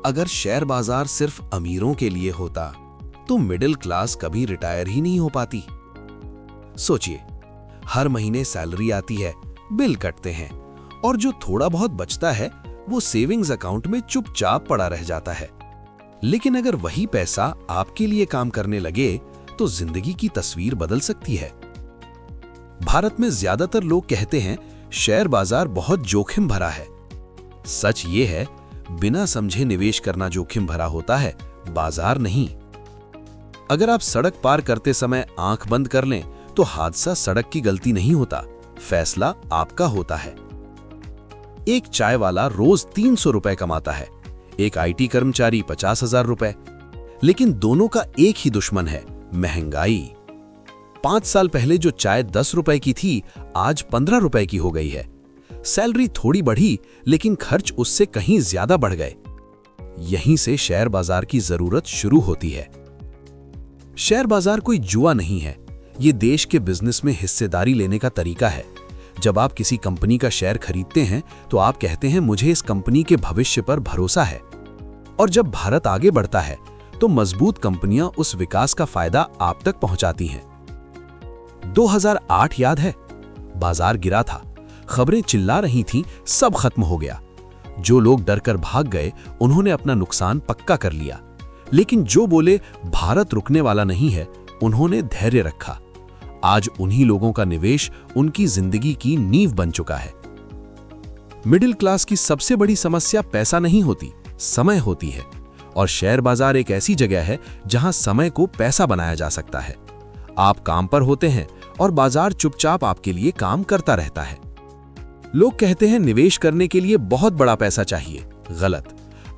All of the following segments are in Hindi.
अगर शेयर बाजार सिर्फ अमीरों के लिए होता तो मिडिल क्लास कभी रिटायर ही नहीं हो पाती। सोचिए, हर महीने सैलरी आती है, बिल कटते हैं और जो थोड़ा बहुत बचता है वो सेविंग्स अकाउंट में चुपचाप पड़ा रह जाता है। लेकिन अगर वही पैसा आपके लिए काम करने लगे तो जिंदगी की तस्वीर बदल सकती है। भारत में ज्यादातर लोग कहते हैं शेयर बाजार बहुत जोखिम भरा है। सच ये है, बिना समझे निवेश करना जोखिम भरा होता है, बाजार नहीं। अगर आप सड़क पार करते समय आंख बंद कर लें तो हादसा सड़क की गलती नहीं होता, फैसला आपका होता है। एक चाय वाला रोज 300 रुपए कमाता है, एक IT कर्मचारी 50,000 रुपए, लेकिन दोनों का एक ही दुश्मन है, महंगाई। 5 साल पहले जो चाय 10 रुपए की थी आज 15 रुपए की हो गई है। सैलरी थोड़ी बढ़ी लेकिन खर्च उससे कहीं ज्यादा बढ़ गए। यहीं से शेयर बाजार की जरूरत शुरू होती है। शेयर बाजार कोई जुआ नहीं है, ये देश के बिजनेस में हिस्सेदारी लेने का तरीका है। जब आप किसी कंपनी का शेयर खरीदते हैं तो आप कहते हैं मुझे इस कंपनी के भविष्य पर भरोसा है। और जब भारत आगे बढ़ता है तो मजबूत कंपनियां उस विकास का फायदा आप तक पहुंचाती हैं। 2008 याद है, बाजार गिरा था, खबरें चिल्ला रही थीं, सब खत्म हो गया। जो लोग डरकर भाग गए उन्होंने अपना नुकसान पक्का कर लिया, लेकिन जो बोले भारत रुकने वाला नहीं है, उन्होंने धैर्य रखा। आज उन्हीं लोगों का निवेश उनकी जिंदगी की नींव बन चुका है। मिडिल क्लास की सबसे बड़ी समस्या पैसा नहीं होती, समय होती है। और शेयर बाजार एक ऐसी जगह है जहां समय को पैसा बनाया जा सकता है। आप काम पर होते हैं और बाजार चुपचाप आपके लिए काम करता रहता है। लोग कहते हैं निवेश करने के लिए बहुत बड़ा पैसा चाहिए, गलत।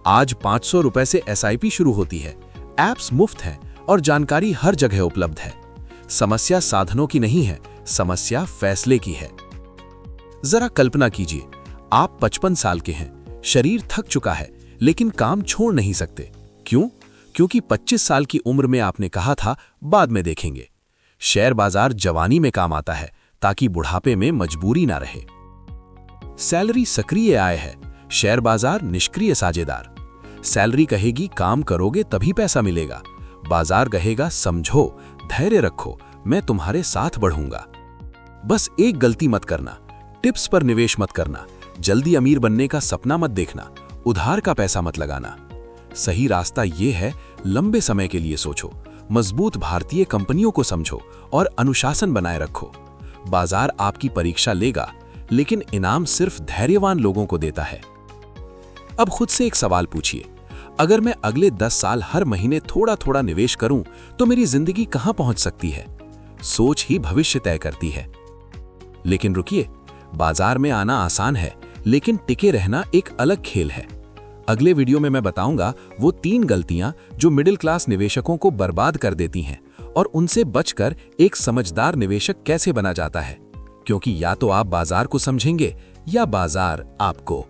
आज 500 रुपए से SIP शुरू होती है, ऐप्स मुफ्त हैं और जानकारी हर जगह उपलब्ध है। समस्या साधनों की नहीं है, समस्या फैसले की है। जरा कल्पना कीजिए, आप 55 साल के हैं, शरीर थक चुका है लेकिन काम छोड़ नहीं सकते। क्यों? क्योंकि 25 साल की उम्र में आपने कहा था बाद में देखेंगे। शेयर बाजार जवानी में काम आता है ताकि बुढ़ापे में मजबूरी ना रहे। सैलरी सक्रिय आय है, शेयर बाजार निष्क्रिय साझेदार। सैलरी कहेगी काम करोगे तभी पैसा मिलेगा, बाजार कहेगा समझो, धैर्य रखो, मैं तुम्हारे साथ बढ़ूंगा। बस एक गलती मत करना, टिप्स पर निवेश मत करना, जल्दी अमीर बनने का सपना मत देखना, उधार का पैसा मत लगाना। सही रास्ता ये है, लंबे समय के लिए सोचो, मजबूत भारतीय कंपनियों को समझो और अनुशासन बनाए रखो। बाजार आपकी परीक्षा लेगा लेकिन इनाम सिर्फ धैर्यवान लोगों को देता है। अब खुद से एक सवाल पूछिए, अगर मैं अगले 10 साल हर महीने थोड़ा थोड़ा निवेश करूं तो मेरी जिंदगी कहां पहुंच सकती है? सोच ही भविष्य तय करती है। लेकिन रुकिए, बाजार में आना आसान है लेकिन टिके रहना एक अलग खेल है। अगले वीडियो में मैं बताऊंगा वो 3 गलतियां जो मिडिल क्लास निवेशकों को बर्बाद कर देती हैं और उनसे बचकर एक समझदार निवेशक कैसे बना जाता है। क्योंकि या तो आप बाजार को समझेंगे या बाजार आपको।